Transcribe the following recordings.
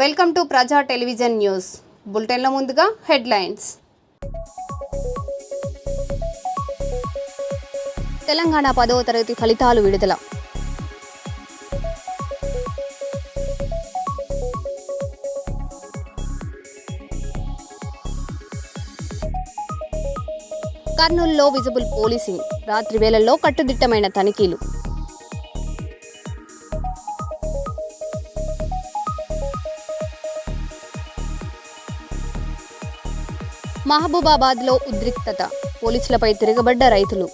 Welcome to ప్రజా television news బులెటిన్లో ముందుగా హెడ్లైన్స్. తెలంగాణ 10వ తరగతి ఫలితాలు విడుదల. కర్నూలులో విజిబుల్ పోలీసింగ్, రాత్రి వేళల్లో కట్టుదిట్టమైన తనిఖీలు. మహబూబాబాద్లో ఉద్రిక్తత, పోలీసులపై తిరగబడ్డ రైతులు.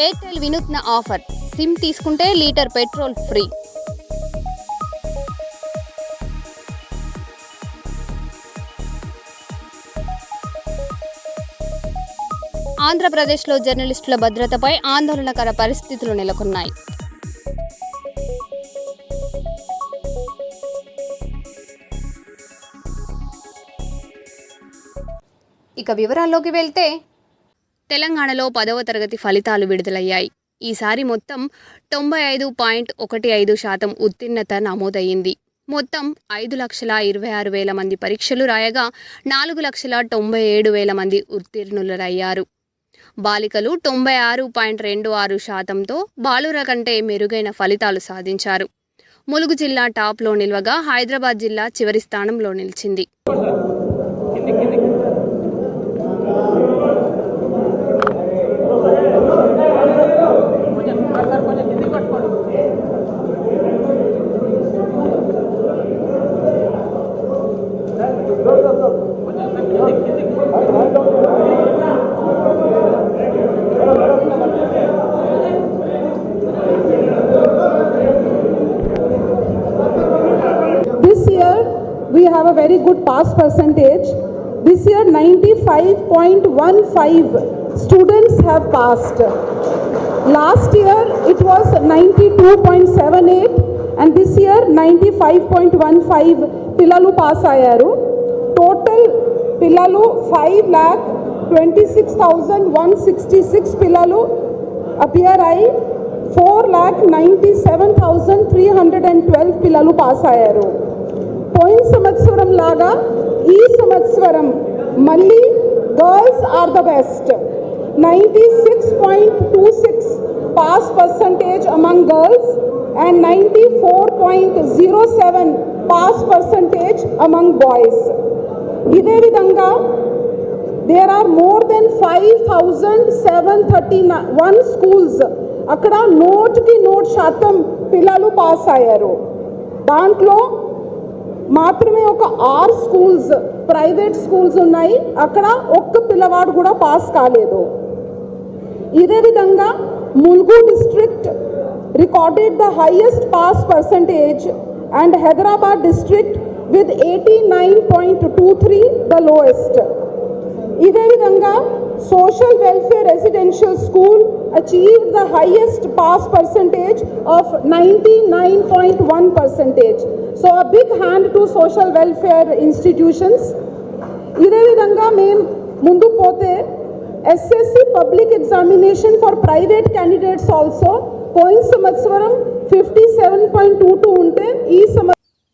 ఎయిర్టెల్ వినూత్న ఆఫర్, సిమ్ తీసుకుంటే లీటర్ పెట్రోల్ ఫ్రీ. ఆంధ్రప్రదేశ్లో జర్నలిస్టుల భద్రతపై ఆందోళనకర పరిస్థితులు నెలకొన్నాయి. ఇక వివరాల్లోకి వెళ్తే, తెలంగాణలో 10వ తరగతి ఫలితాలు విడుదలయ్యాయి. ఈసారి మొత్తం 95.15% ఉత్తీర్ణత నమోదయ్యింది. మొత్తం 5,26,000 మంది పరీక్షలు రాయగా 4,97,000 మంది ఉత్తీర్ణులయ్యారు. బాలికలు 96.26%తో బాలుర కంటే మెరుగైన ఫలితాలు సాధించారు. ములుగు జిల్లా టాప్లో నిలవగా హైదరాబాద్ జిల్లా చివరి స్థానంలో నిలిచింది. We have a very good pass percentage. This year 95.15 students have passed. Last year it was 92.78 and this year 95.15 pillalu pass ayaru. Total pillalu 5,26,166 pillalu appear ayi 4,97,312 pillalu pass ayaru. పోయిన సంవత్సరం లాగా ఈ సంవత్సరం మళ్ళీ girls are the best. 96.26 pass percentage among girls and 94.07 pass percentage among boys. ఇదే విధంగా there are more than 5,731 schools అక్కడ 100% పిల్లలు పాస్ అయ్యారు. దాంట్లో మాత్రమే ఒక 6 స్కూల్స్ ప్రైవేట్ స్కూల్స్ ఉన్నాయి, అక్కడ ఒక్క పిల్లవాడు కూడా పాస్ కాలేదు. ఇదే విధంగా Mulugu district recorded the highest pass percentage and Hyderabad district with 89.23 the lowest. ఇదే విధంగా social welfare residential school achieved the highest pass percentage of 99.1%. So a big hand to social welfare institutions. ఇదే విధంగా మేము ముందు పోతే SSC public examination for private candidates also పోయిన సంవత్సరం 57.22 ఉంటే ఈ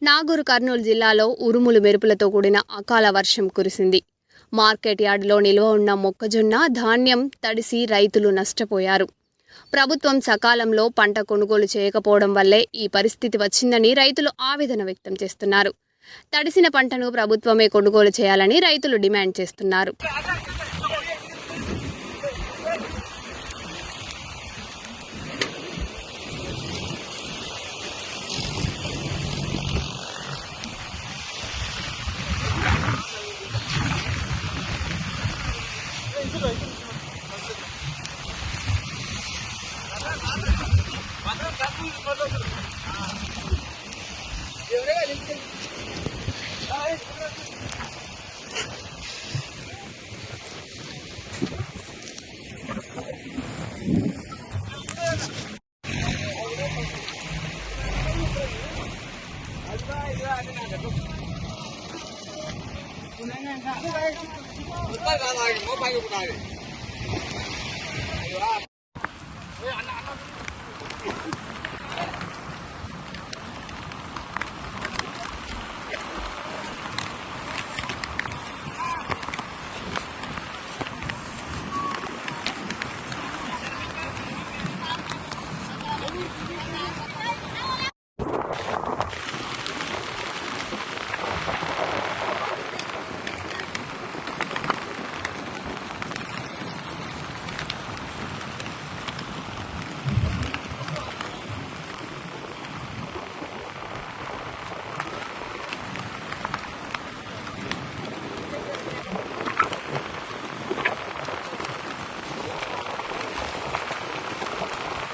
నాగూర్ కర్నూలు జిల్లాలో ఉరుములు మెరుపులతో కూడిన అకాల వర్షం కురిసింది. మార్కెట్ యార్డులో నిల్వ ఉన్న మొక్కజొన్న ధాన్యం తడిసి రైతులు నష్టపోయారు. ప్రభుత్వం సకాలంలో పంట కొనుగోలు చేయకపోవడం వల్లే ఈ పరిస్థితి వచ్చిందని రైతులు ఆవేదన వ్యక్తం చేస్తున్నారు. తడిసిన పంటను ప్రభుత్వమే కొనుగోలు చేయాలని రైతులు డిమాండ్ చేస్తున్నారు. Mau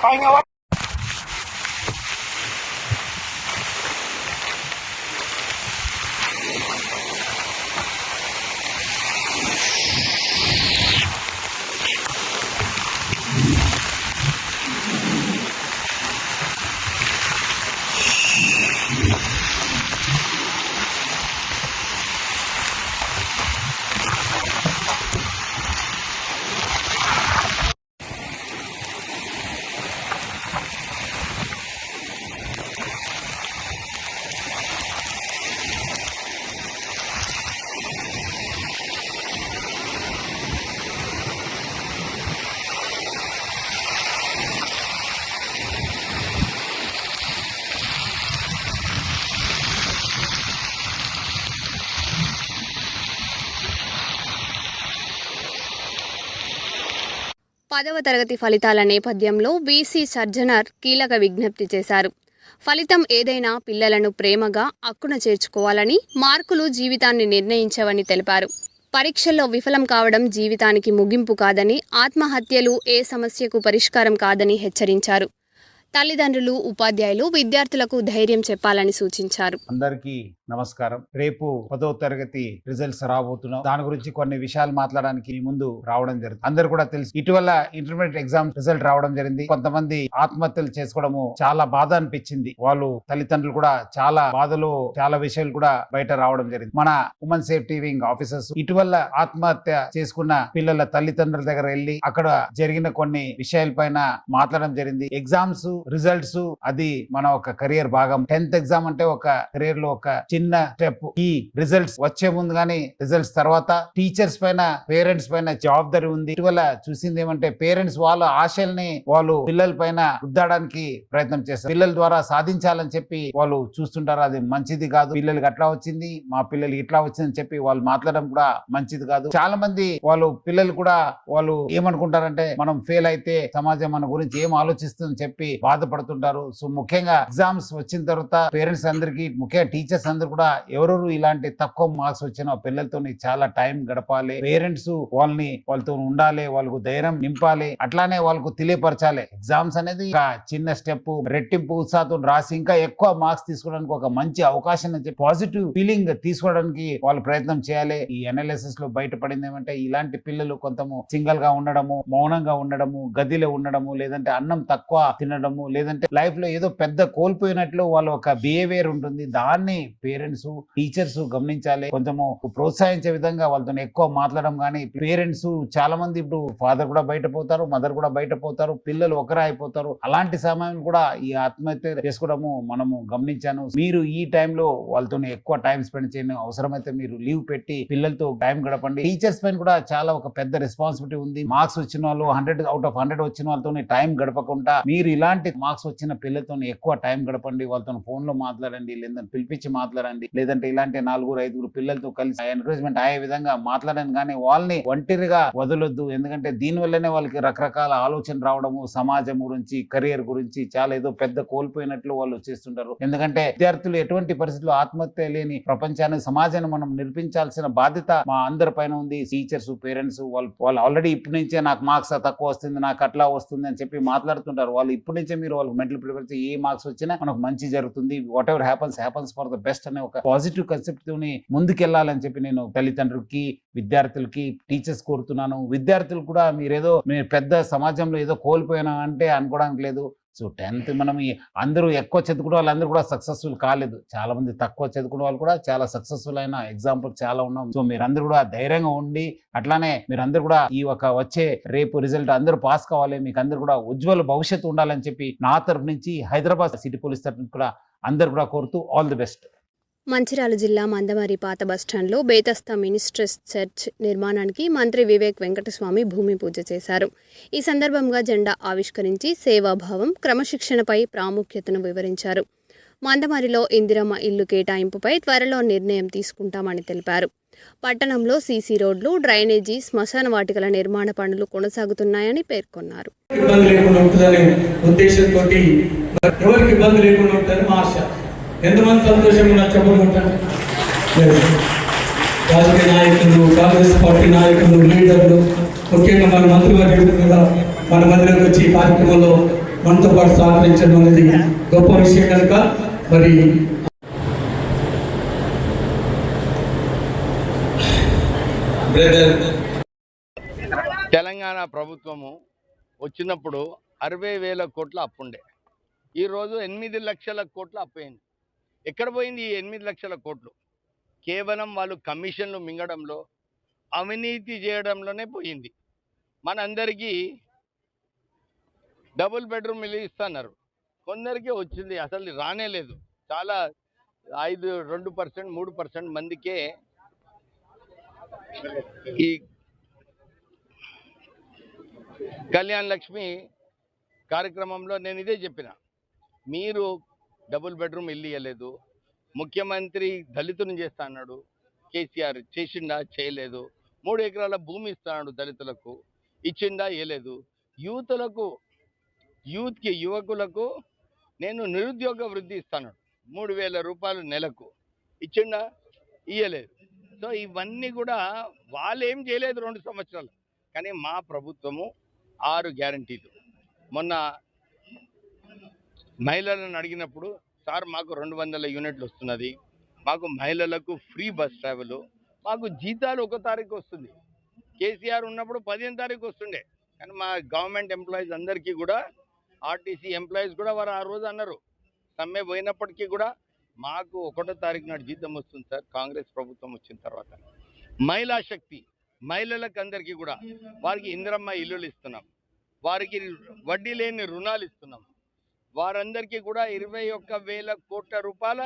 పదవ తరగతి ఫలితాల నేపథ్యంలో వీసీ సర్జనర్ కీలక విజ్ఞప్తి చేశారు. ఫలితం ఏదైనా పిల్లలను ప్రేమగా అక్కున చేర్చుకోవాలని, మార్కులు జీవితాన్ని నిర్ణయించవని తెలిపారు. పరీక్షల్లో విఫలం కావడం జీవితానికి ముగింపు కాదని, ఆత్మహత్యలు ఏ సమస్యకు పరిష్కారం కాదని హెచ్చరించారు. తల్లిదండ్రులు, ఉపాధ్యాయులు విద్యార్థులకు ధైర్యం చెప్పాలని సూచించారు. అందరికీ నమస్కారం. రేపు 10వ తరగతి రిజల్ట్స్ రాబోతున్నాం. దాని గురించి కొన్ని విషయాలు మాట్లాడడానికి మీ ముందు రావడం జరిగింది. అందరు కూడా తెలుసు, ఇటీవల ఇంటర్మీడియట్ ఎగ్జామ్ రిజల్ట్ రావడం జరిగింది. కొంతమంది ఆత్మహత్యలు చేసుకోవడము చాలా బాధ అనిపించింది. వాళ్ళు తల్లిదండ్రులు కూడా చాలా బాధలు, చాలా విషయాలు కూడా బయట రావడం జరిగింది. మన ఉమెన్ సేఫ్టీ వింగ్ ఆఫీసర్స్ ఇటీవల ఆత్మహత్య చేసుకున్న పిల్లల తల్లిదండ్రుల దగ్గర వెళ్ళి అక్కడ జరిగిన కొన్ని విషయాలపైన మాట్లాడడం జరిగింది. ఎగ్జామ్స్ రిజల్ట్స్ అది మన ఒక కెరియర్ భాగం. 10th ఎగ్జామ్ అంటే ఒక కెరియర్ లో ఒక చిన్న స్టెప్. ఈ రిజల్ట్స్ వచ్చే ముందు గానీ రిజల్ట్స్ తర్వాత టీచర్స్ పైన, పేరెంట్స్ పైన జవాబుదారీ ఉంది. ఇటీవల చూసింది ఏమంటే పేరెంట్స్ వాళ్ళ ఆశల్ని వాళ్ళు పిల్లల పైన రుద్దడానికి ప్రయత్నం చేస్తారు. పిల్లల ద్వారా సాధించాలని చెప్పి వాళ్ళు చూస్తుంటారు. అది మంచిది కాదు. పిల్లలకి అట్లా వచ్చింది, మా పిల్లలకి ఇట్లా వచ్చిందని చెప్పి వాళ్ళు మాట్లాడడం కూడా మంచిది కాదు. చాలా మంది వాళ్ళు పిల్లలు కూడా వాళ్ళు ఏమనుకుంటారంటే మనం ఫెయిల్ అయితే సమాజం మన గురించి ఏం ఆలోచిస్తుందని చెప్పి బాధపడుతుంటారు. సో ముఖ్యంగా ఎగ్జామ్స్ వచ్చిన తర్వాత పేరెంట్స్ అందరికి, ముఖ్యంగా టీచర్స్ అందరు కూడా ఎవరెవరు ఇలాంటి తక్కువ మార్క్స్ వచ్చిన పిల్లలతో చాలా టైం గడపాలి. పేరెంట్స్ వాళ్ళతో ఉండాలి, వాళ్ళకు ధైర్యం నింపాలి, అట్లానే వాళ్ళకు తెలియపరచాలి. ఎగ్జామ్స్ అనేది ఒక చిన్న స్టెప్. రెట్టింపు ఉత్సాహంతో రాసి ఇంకా ఎక్కువ మార్క్స్ తీసుకోవడానికి ఒక మంచి అవకాశం అని చెప్పి పాజిటివ్ ఫీలింగ్ తీసుకోవడానికి వాళ్ళు ప్రయత్నం చేయాలి. ఈ అనాలిసిస్ లో బయటపడింది ఏమంటే ఇలాంటి పిల్లలు కొంతము సింగల్ గా ఉండడము, మౌనంగా ఉండడము, గదిలో ఉండడము, లేదంటే అన్నం తక్కువ తినడము, లేదంటే లైఫ్ లో ఏదో పెద్ద కోల్పోయినట్లు వాళ్ళ ఒక బిహేవియర్ ఉంటుంది. దాన్ని పేరెంట్స్, టీచర్స్ గమనించాలి. కొంచెము ప్రోత్సహించే విధంగా వాళ్ళతో ఎక్కువ మాట్లాడడం. కానీ పేరెంట్స్ చాలా మంది ఇప్పుడు ఫాదర్ కూడా బయట పోతారు, మదర్ కూడా బయట పోతారు, పిల్లలు ఒకరే అయిపోతారు. అలాంటి సమయం కూడా ఈ ఆత్మహత్య చేసుకోవడము మనము గమనించాను. మీరు ఈ టైంలో వాళ్ళతో ఎక్కువ టైం స్పెండ్ చేయండి. అవసరమైతే మీరు లీవ్ పెట్టి పిల్లలతో టైం గడపండి. టీచర్స్ పైన కూడా చాలా ఒక పెద్ద రెస్పాన్సిబిలిటీ ఉంది. మార్క్స్ వచ్చిన వాళ్ళు 100 out of 100 వచ్చిన వాళ్ళతో టైం గడపకుండా మీరు ఇలాంటి మార్క్స్ వచ్చిన పిల్లలతో ఎక్కువ టైం గడపండి. వాళ్ళతో ఫోన్ లో మాట్లాడండి, లేదంటే పిలిపించి మాట్లాడండి, లేదంటే ఇలాంటి 4-5 పిల్లలతో కలిసి ఎంకరేజ్మెంట్ అయ్యే విధంగా మాట్లాడండి. కానీ వాళ్ళని ఒంటరిగా వదలొద్దు. ఎందుకంటే దీని వల్లనే వాళ్ళకి రకరకాల ఆలోచన రావడము, సమాజం గురించి, కెరియర్ గురించి చాలా ఏదో పెద్ద కోల్పోయినట్లు వాళ్ళు చేస్తుంటారు. ఎందుకంటే విద్యార్థులు ఎటువంటి పరిస్థితుల్లో ఆత్మహత్య లేని ప్రపంచాన్ని, సమాజాన్ని మనం నిర్మించాల్సిన బాధ్యత మా అందరి పైన ఉంది. టీచర్స్, పేరెంట్స్ వాళ్ళు ఆల్రెడీ ఇప్పటి నుంచే నాకు మార్క్స్ తక్కువ వస్తుంది, నాకు అట్లా వస్తుంది అని చెప్పి మాట్లాడుతుంటారు. వాళ్ళు ఇప్పటి నుంచే మీరు వాళ్ళకి మెంటల్ ప్రిపేర్ చేసి ఏ మార్క్స్ వచ్చినా మనకు మంచి జరుగుతుంది, what ever happens for the best అనే ఒక పాజిటివ్ కాన్సెప్ట్ తోని ముందుకెళ్లాలని చెప్పి నేను తల్లిదండ్రులకి, విద్యార్థులకి, టీచర్స్ కోరుతున్నాను. విద్యార్థులు కూడా మీరు పెద్ద సమాజంలో ఏదో కోల్పోయినా అంటే అనుకోవడానికి లేదు. సో 10th మనం అందరూ ఎక్కువ చదువుకునే వాళ్ళందరూ కూడా సక్సెస్ఫుల్ కాలేదు. చాలా మంది తక్కువ చదువుకునే వాళ్ళు కూడా చాలా సక్సెస్ఫుల్ అయిన ఎగ్జాంపుల్ చాలా ఉన్నాం. సో మీరందరూ కూడా ధైర్యంగా ఉండి, అట్లానే మీరందరూ కూడా ఈ ఒక వచ్చే రేపు రిజల్ట్ అందరూ పాస్ కావాలి, మీకు అందరూ కూడా ఉజ్వల భవిష్యత్తు ఉండాలని చెప్పి నా తరపు నుంచి, హైదరాబాద్ సిటీ పోలీస్ తరఫు కూడా అందరు కూడా కోరుతూ ఆల్ ది బెస్ట్. మంచిర్యాల జిల్లా మందమరి పాత బస్టాండ్లో బేతస్తా మినిస్ట్రెస్ చర్చ్ నిర్మాణానికి మంత్రి వివేక్ వెంకటస్వామి భూమి పూజ చేశారు. ఈ సందర్భంగా జెండా ఆవిష్కరించి సేవాభావం, క్రమశిక్షణపై ప్రాముఖ్యతను వివరించారు. మందమరిలో ఇందిరమ్మ ఇల్లు కేటాయింపుపై త్వరలో నిర్ణయం తీసుకుంటామని తెలిపారు. పట్టణంలో సీసీ రోడ్లు, డ్రైనేజీ, శ్మశాన వాటికల నిర్మాణ పనులు కొనసాగుతున్నాయని పేర్కొన్నారు. ఎంతమంది సంతోషంగా చెప్పబోతారు. రాజకీయ నాయకులు, కాంగ్రెస్ పార్టీ నాయకులు, లీడర్లు, ముఖ్యంగా మన మంత్రివర్యులు కూడా మన మధ్యలోకి వచ్చి కార్యక్రమంలో మనతో పాటు సహకరించడం అనేది గొప్ప విషయం కనుక మరి బ్రదర్ తెలంగాణ ప్రభుత్వము వచ్చినప్పుడు 60,000 కోట్ల అప్పుండే. ఈరోజు 8 లక్షల కోట్ల అప్పయింది. ఎక్కడ పోయింది ఈ 8 లక్షల కోట్లు? కేవలం వాళ్ళు కమిషన్లు మింగడంలో, అవినీతి చేయడంలోనే పోయింది. మనందరికీ డబుల్ బెడ్రూమ్ ఇల్లు ఇస్తున్నారు, కొందరికి వచ్చింది, అసలు రానే లేదు. చాలా 2%, 3% మందికే ఈ కళ్యాణ్ లక్ష్మి కార్యక్రమంలో నేను ఇదే చెప్పిన, మీరు డబుల్ బెడ్రూమ్ ఇల్లు ఇవ్వలేదు. ముఖ్యమంత్రి దళితుని చేస్తా అన్నాడు, కేసీఆర్ చేసిండా? చేయలేదు. 3 ఎకరాల భూమి ఇస్తాడు దళితులకు, ఇచ్చిండా? ఇవ్వలేదు. యువకులకు నేను నిరుద్యోగ వృద్ధి ఇస్తాను 3,000 రూపాయలు నెలకు, ఇచ్చిండా? ఇవ్వలేదు. సో ఇవన్నీ కూడా వాళ్ళు ఏం చేయలేదు 2 సంవత్సరాలు. కానీ మా ప్రభుత్వము 6 గ్యారంటీలు. మొన్న మహిళలను అడిగినప్పుడు, సార్ మాకు 200 యూనిట్లు వస్తున్నది, మాకు మహిళలకు ఫ్రీ బస్ ట్రావెల్, మాకు జీతాలు 1 తారీఖు వస్తుంది. కేసీఆర్ ఉన్నప్పుడు 15 తారీఖు వస్తుండే. కానీ మా గవర్నమెంట్ ఎంప్లాయీస్ అందరికీ కూడా, ఆర్టీసీ ఎంప్లాయీస్ కూడా వారు ఆ రోజు అన్నారు, సమ్మె పోయినప్పటికీ కూడా మాకు 1వ తారీఖు నాడు జీతం వస్తుంది సార్ కాంగ్రెస్ ప్రభుత్వం వచ్చిన తర్వాత. మహిళా శక్తి, మహిళలకు అందరికీ కూడా వారికి ఇందిరమ్మ ఇల్లులు ఇస్తున్నాం, వారికి వడ్డీ లేని రుణాలు ఇస్తున్నాం, వారందరికీ కూడా 21,000 కోట్ల రూపాయల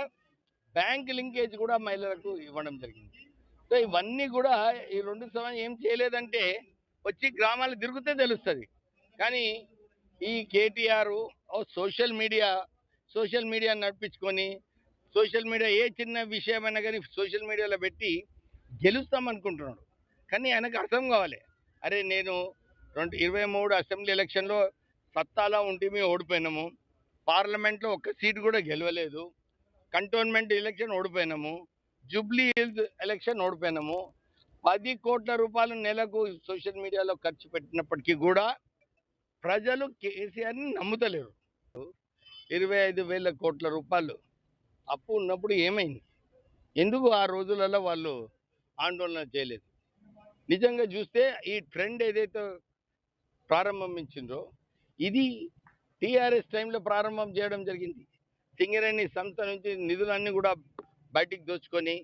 బ్యాంక్ లింకేజ్ కూడా మహిళలకు ఇవ్వడం జరిగింది. సో ఇవన్నీ కూడా ఈ 2 సంవత్సరాలు ఏం చేయలేదంటే వచ్చి గ్రామాలు తిరిగితే తెలుస్తుంది. కానీ ఈ కేటీఆర్ సోషల్ మీడియా నడిపించుకొని, సోషల్ మీడియా ఏ చిన్న విషయమైనా కానీ సోషల్ మీడియాలో పెట్టి గెలుస్తామనుకుంటున్నాడు. కానీ ఆయనకు అర్థం కావాలి, అరే నేను 2023 అసెంబ్లీ ఎలక్షన్లో సత్తాలో ఉంటే మేము ఓడిపోయినాము, పార్లమెంట్లో 1 సీటు కూడా గెలవలేదు, కంటోన్మెంట్ ఎలక్షన్ ఓడిపోయినాము, జూబ్లీ హిల్స్ ఎలక్షన్ ఓడిపోయినాము, 10 కోట్ల రూపాయలు నెలకు సోషల్ మీడియాలో ఖర్చు పెట్టినప్పటికీ కూడా ప్రజలు కేసీఆర్ని నమ్ముతలేరు. 25,000 కోట్ల రూపాయలు అప్పు ఉన్నప్పుడు ఏమైంది? ఎందుకు ఆ రోజులలో వాళ్ళు ఆందోళన చేయలేదు? నిజంగా చూస్తే ఈ ట్రెండ్ ఏదైతే ప్రారంభించిందో ఇది టీఆర్ఎస్ టైంలో ప్రారంభం చేయడం జరిగింది. సింగరేణి సంస్థ నుంచి నిధులన్నీ కూడా బయటికి దోచుకొని,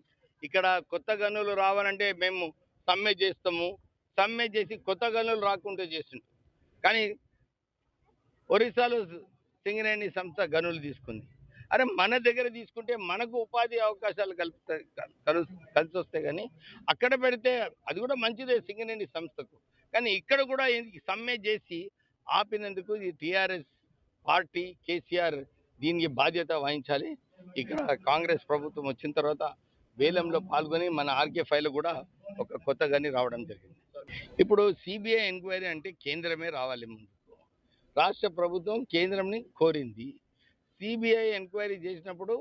ఇక్కడ కొత్త గనులు రావాలంటే మేము సమ్మె చేస్తాము, సమ్మె చేసి కొత్త గనులు రాకుంటే చేసిండు. కానీ ఒరిస్సాలో సింగరేణి సంస్థ గనులు తీసుకుంది. అరే మన దగ్గర తీసుకుంటే మనకు ఉపాధి అవకాశాలు కలిసి వస్తాయి. కానీ అక్కడ పెడితే అది కూడా మంచిదే సింగరేణి సంస్థకు. కానీ ఇక్కడ కూడా సమ్మె చేసి ఆపినందుకు ఈ టీఆర్ఎస్ పార్టీ, కేసీఆర్ దీనికి బాధ్యత వహించాలి. ఇక్కడ కాంగ్రెస్ ప్రభుత్వం వచ్చిన తర్వాత వేలంలో పాల్గొని మన ఆర్కే ఫైల్ కూడా ఒక కొత్త గని రావడం జరిగింది. ఇప్పుడు సిబిఐ ఎంక్వైరీ అంటే కేంద్రమే రావాలి ముందుకు. రాష్ట్ర ప్రభుత్వం కేంద్రంని కోరింది. సిబిఐ ఎంక్వైరీ చేసినప్పుడు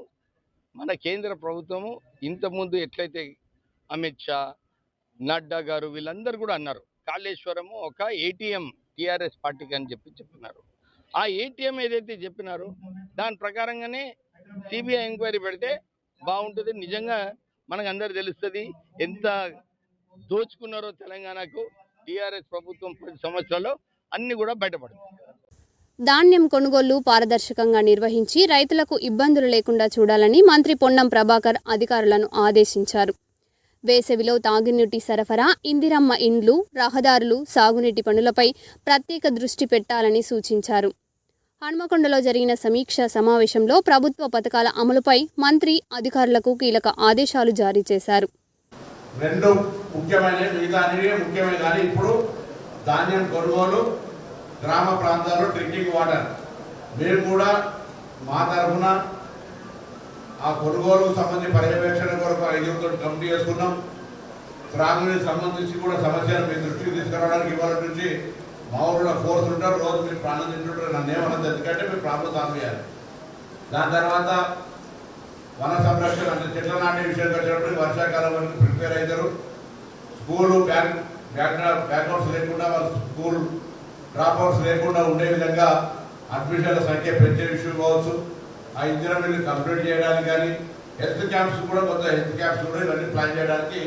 మన కేంద్ర ప్రభుత్వము ఇంతకుముందు ఎట్లయితే అమిత్ షా, నడ్డా గారు వీళ్ళందరూ కూడా అన్నారు, కాళేశ్వరము ఒక ఏటీఎం టీఆర్ఎస్ పార్టీకి అని చెప్పినారు. ఆ ఏటీఎం ఏదైతే చెప్పినారో దాని ప్రకారంగానే సిబిఐ ఎంక్వైరీ పెడితే బాగుంటుంది. నిజంగా మనకు అందరు తెలుస్తుంది ఎంత దోచుకున్నారో తెలంగాణకు టీఆర్ఎస్ ప్రభుత్వం 10 సంవత్సరాల్లో అన్ని కూడా బయటపడుతుంది. ధాన్యం కొనుగోళ్లు పారదర్శకంగా నిర్వహించి రైతులకు ఇబ్బందులు లేకుండా చూడాలని మంత్రి పొన్నం ప్రభాకర్ అధికారులను ఆదేశించారు. వేసవిలో తాగునీటి సరఫరా, ఇందిరమ్మ ఇండ్లు, రహదారులు, సాగునీటి పనులపై ప్రత్యేక దృష్టి పెట్టాలని సూచించారు. హన్మకొండలో జరిగిన సమీక్షా సమావేశంలో ప్రభుత్వ పథకాల అమలుపై మంత్రి అధికారులకు కీలక ఆదేశాలు జారీ చేశారు. 2 ముఖ్యమైనవి, మిగతా అన్ని ముఖ్యమే. కానీ ఇప్పుడు ధాన్యం కొనుగోలు, గ్రామ ప్రాంతాల్లో డ్రింకింగ్ వాటర్, మేము కూడా మా తరఫున ఆ కొనుగోలుకు సంబంధించి పర్యవేక్షణ కొరకు 5 కమిటీ వేసుకున్నాం. త్రాగునీటికి సంబంధించి కూడా సమస్యలు మీ దృష్టికి తీసుకురావడానికి ఇవాళ నుంచి మా ఊళ్ళో ఫోర్స్ ఉంటారు, రోజు మీరు ప్రాణం తింటుంటారు, నన్ను ఏమన్నది ఎందుకంటే మీరు ప్రాబ్లం సాల్వ్ చేయాలి. దాని తర్వాత వన సంరక్షణ అంటే చెట్ల నాటే విషయానికి వచ్చినప్పుడు వర్షాకాలం వరకు ప్రిపేర్ అవుతారు. స్కూలు బ్యాక్అవుట్స్ లేకుండా, వాళ్ళ స్కూల్ డ్రాప్అవుట్స్ లేకుండా ఉండే విధంగా అడ్మిషన్ల సంఖ్య పెంచే విషయం కావచ్చు, ఆ ఇందిరా మిల్లు కంప్లీట్ చేయడానికి కానీ, హెల్త్ క్యాంప్స్ కూడా కొంత ఇవన్నీ ప్లాన్ చేయడానికి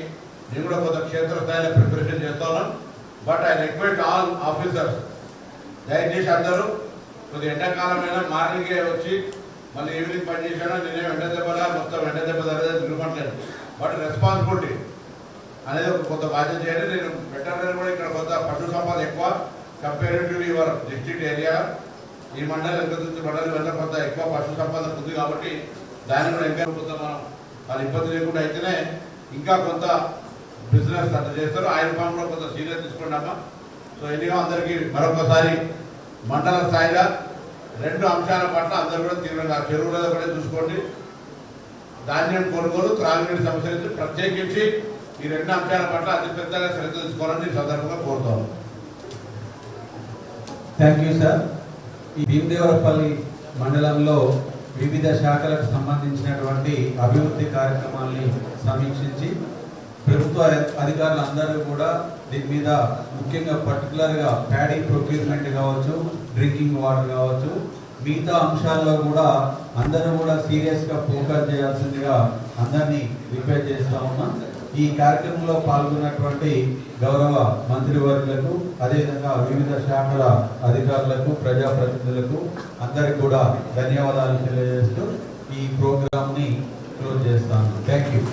నేను కూడా కొంత క్షేత్రస్థాయిలో ప్రిపరేషన్ చేస్తా ఉన్నాను. But I request all officers, దయచేసి అందరూ కొద్దిగా ఎండాకాలమైనా మార్నింగే వచ్చి మళ్ళీ ఈవినింగ్ పని చేసినా నేనేం ఎండ దెబ్బలా మొత్తం ఎండ దెబ్బ దగ్గర తిరగట్లేదు. బట్ రెస్పాన్సిబిలిటీ అనేది ఒక కొంత బాధ్యత చేయండి. నేను వెటర్నరీ కూడా ఇక్కడ కొంత పశు సంపద ఎక్కువ కంపేరిటివ్లీ యువర్ డిస్ట్రిక్ట్ ఏరియా, ఈ మండలి మండలి వల్ల కొంత ఎక్కువ పశు సంపద ఉంది కాబట్టి దాన్ని కూడా ఇంకా కొంత మనం వాళ్ళ ఇబ్బంది లేకుండా అయితేనే ఇంకా కొంత బిజినెస్ అంత చేస్తారు. ఆయన ఫామ్ కూడా కొంత సీరియస్ తీసుకున్నామా. సో ఎన్నిగా అందరికీ మరొకసారి మండల స్థాయిగా 2 అంశాల పట్ల అందరూ కూడా తీవ్రంగా చెరువులలో కూడా చూసుకోండి. ధాన్యం కొనుగోలు, త్రాగునీటి సమస్యలు ప్రత్యేకించి ఈ 2 అంశాల పట్ల అతి పెద్దగా శ్రద్ధ తీసుకోవాలని ఈ సందర్భంగా కోరుతాను. Thank you sir. ఈ భీమదేవరపల్లి మండలంలో వివిధ శాఖలకు సంబంధించినటువంటి అభివృద్ధి కార్యక్రమాల్ని సమీక్షించి ప్రభుత్వ అధికారులందరూ కూడా దీని మీద ముఖ్యంగా పర్టికులర్గా ప్యాడీ ప్రొక్యూర్మెంట్ కావచ్చు, డ్రింకింగ్ వాటర్ కావచ్చు, మిగతా అంశాల్లో కూడా అందరూ కూడా సీరియస్గా ఫోకస్ చేయాల్సిందిగా అందరినీ రిక్వెస్ట్ చేస్తా ఉన్నాం. ఈ కార్యక్రమంలో పాల్గొన్నటువంటి గౌరవ మంత్రివర్యులకు, అదేవిధంగా వివిధ శాఖల అధికారులకు, ప్రజాప్రతినిధులకు అందరికి కూడా ధన్యవాదాలు తెలియజేస్తూ ఈ ప్రోగ్రామ్ని క్లోజ్ చేస్తాను. Thank you.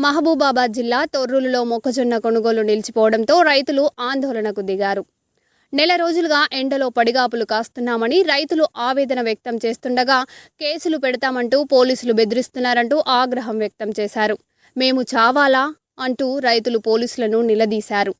మహబూబాబాద్ జిల్లా తొర్రూలులో మొక్కజొన్న కొనుగోలు నిలిచిపోవడంతో రైతులు ఆందోళనకు దిగారు. నెల రోజులుగా ఎండలో పడిగాపులు కాస్తున్నామని రైతులు ఆవేదన వ్యక్తం చేస్తుండగా కేసులు పెడతామంటూ పోలీసులు బెదిరిస్తున్నారంటూ ఆగ్రహం వ్యక్తం చేశారు. మేము చావాలా అంటూ రైతులు పోలీసులను నిలదీశారు.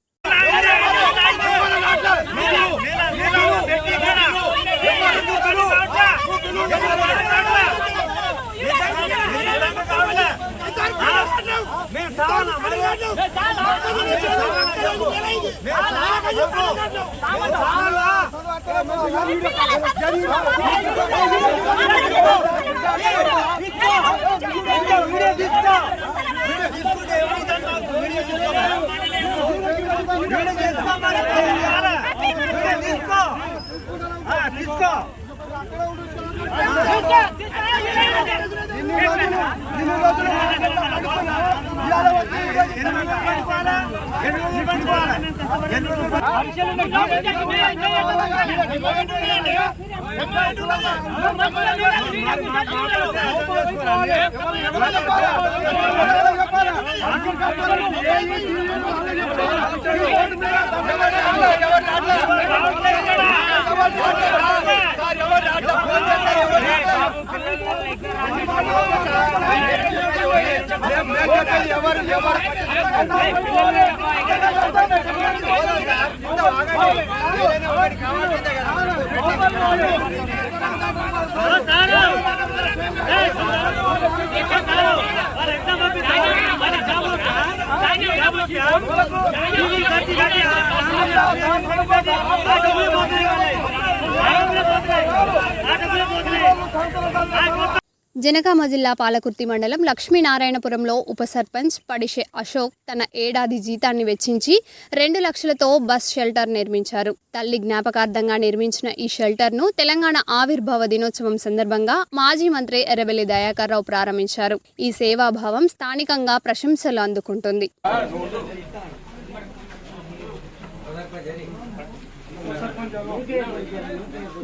జనగామ జిల్లా పాలకుర్తి మండలం లక్ష్మీనారాయణపురంలో ఉప సర్పంచ్ పడిషే అశోక్ తన ఏడాది జీతాన్ని వెచ్చించి 2 లక్షలతో బస్ షెల్టర్ నిర్మించారు. తల్లి జ్ఞాపకార్థంగా నిర్మించిన ఈ షెల్టర్ను తెలంగాణ ఆవిర్భావ దినోత్సవం సందర్భంగా మాజీ మంత్రి ఎర్రబెల్లి దయాకర్ రావు ప్రారంభించారు. ఈ సేవాభావం స్థానికంగా ప్రశంసలు అందుకుంటుంది.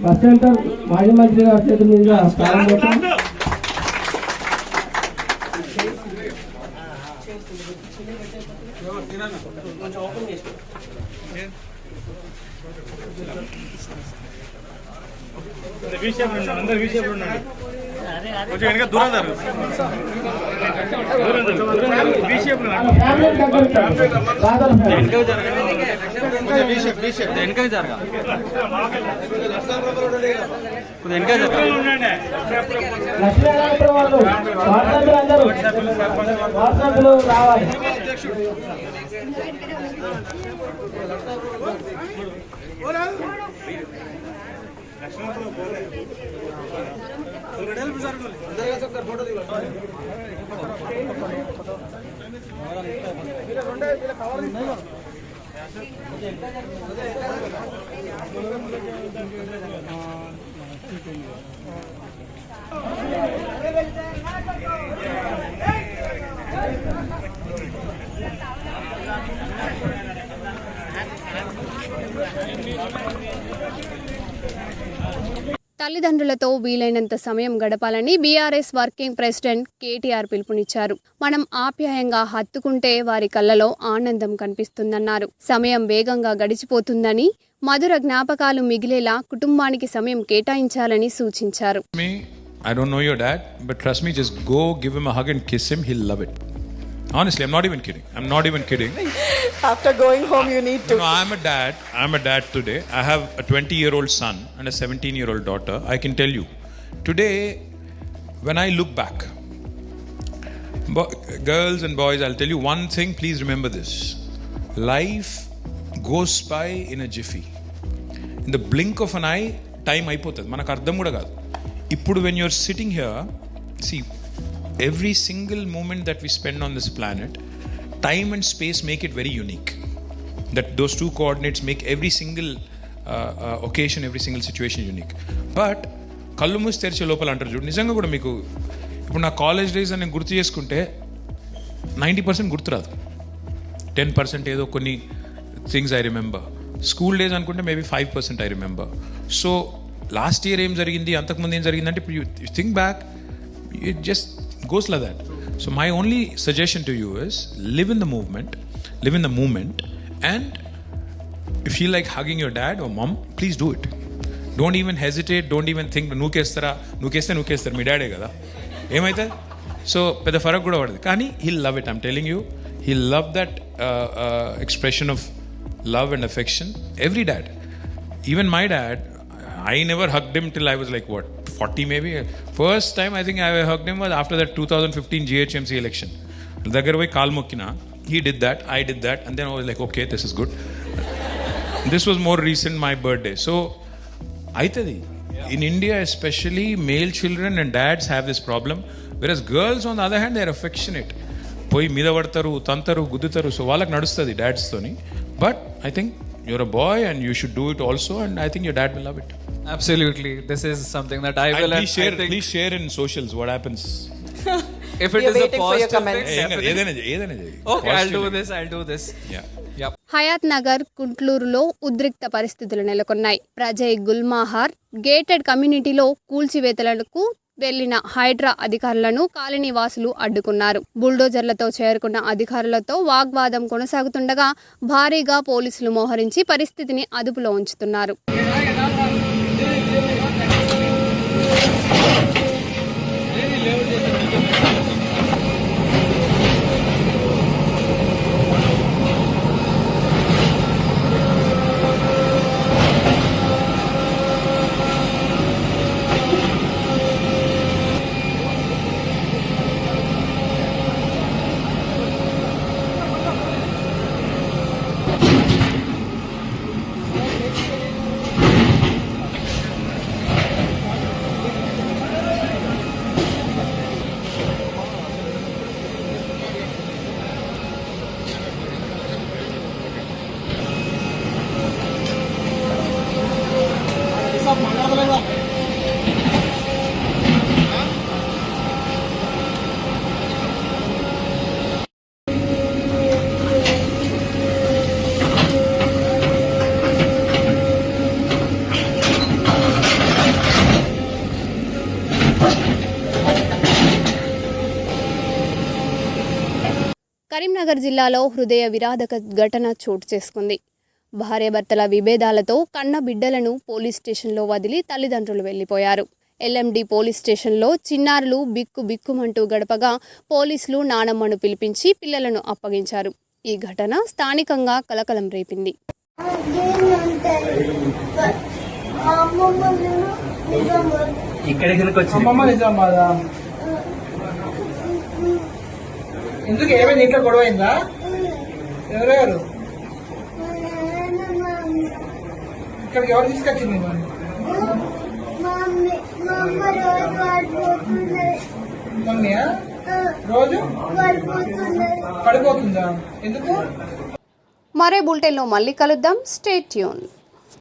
బస్ సెంటర్ మాజీ మంత్రి గారి చేతుల మీదుగా ప్రారంభోత్సవం. కొంచెం వెనక దూరం లక్ష్మీనారాయణపురం వాళ్ళు వాట్సాప్లు వాట్సాప్లు రావాలి. ఫోటో తల్లిదండ్రులతో వీలైనంత సమయం గడపాలని బీఆర్ఎస్ వర్కింగ్ ప్రెసిడెంట్ కేటీఆర్ పిలుపునిచ్చారు. మనం ఆప్యాయంగా హత్తుకుంటే వారి కళ్ళలో ఆనందం కనిపిస్తుందన్నారు. సమయం వేగంగా గడిచిపోతుందని, మధుర జ్ఞాపకాలు మిగిలేలా కుటుంబానికి సమయం కేటాయించాలని సూచించారు. I don't know your dad, but trust me, just go give him a hug and kiss him. He'll love it. Honestly, I'm not even kidding. After going home, you need to. No, I'm a dad today. I have a 20-year-old son and a 17-year-old daughter. I can tell you, today, when I look back, girls and boys, I'll tell you one thing, please remember this. Life goes by in a jiffy. In the blink of an eye, time అయిపోతుంది, మనకు అర్థం కూడా కాదు. ఇప్పుడు when you're sitting here, see, every single moment that we spend on this planet, time and space make it very unique. That those two coordinates make every single occasion, every single situation unique. But కళ్ళు మూసి తెరిచే లోపల అంటారు చూడు, నిజంగా కూడా మీకు ఇప్పుడు నా కాలేజ్ డేస్ అని గుర్తు చేసుకుంటే 90% గుర్తురాదు, 10% ఏదో కొన్ని things I remember. School days అనుకుంటే maybe 5% I remember. So last year ఏం జరిగింది, అంతకుముందు ఏం జరిగిందంటే ఇప్పుడు you think back, it just goes like that. So my only suggestion to you is live in the moment, and if you like hugging your dad or mom, please do it. Don't even hesitate, don't even think nu kestara మీ డాడే కదా ఏమైతే. So పెద్ద ఫరక్ కూడా పడదు, కానీ he'll love it. I'm telling you, he'll love that expression of love and affection. Every dad, even my dad, I never hugged him till I was like 40 maybe. First time I think I hugged him was after that 2015 GHMC election. దగ్గర పోయి call మొక్కినా. He did that, I did that, and then I was like, okay, this is good. This was more recent, my birthday. So aitadi. In India especially, male children and dads have this problem, whereas girls on the other hand, they are affectionate. పోయి మీద పడతారు, తంతారు, గుద్దుతారు. So వాళ్ళకి నడుస్తుంది dad's తోని. But I think you're a boy and you should do it also, and I think your dad will love it. Absolutely, this is something that I will. Please share in socials what happens. If it is a positive thing, okay, I'll do this. Yeah. Hayathnagar, కుంట్లూరులో ఉద్రిక్త పరిస్థితులు నెలకొన్నాయి. Prajay గుల్మాహార్ gated కమ్యూనిటీలో కూల్చివేతలకు వెళ్లిన హైడ్రా అధికారులను కాలనీవాసులు అడ్డుకున్నారు. బుల్డోజర్లతో చేరుకున్న అధికారులతో వాగ్వాదం కొనసాగుతుండగా భారీగా పోలీసులు మోహరించి పరిస్థితిని అదుపులో ఉంచుతున్నారు. కరీంనగర్ జిల్లాలో హృదయ విరాధక ఘటన చోటు చేసుకుంది. భార్యాభర్తల విభేదాలతో కన్న బిడ్డలను పోలీస్ స్టేషన్లో వదిలి తల్లిదండ్రులు వెళ్లిపోయారు. ఎల్ఎండి పోలీస్ స్టేషన్లో చిన్నారులు బిక్కుమంటూ గడపగా పోలీసులు నానమ్మను పిలిపించి పిల్లలను అప్పగించారు. ఈ ఘటన స్థానికంగా కలకలం రేపింది. ఎందుకు ఏమైంది? ఇంట్లో గొడవ అయిందా? ఎవరెవరు? ఇక్కడికి ఎవరు తీసుకొచ్చింది? మమ్మీయా? రోజు పడిపోతుందా? ఎందుకు? మరే బులెటిన్లో మళ్ళీ కలుద్దాం. Stay tune.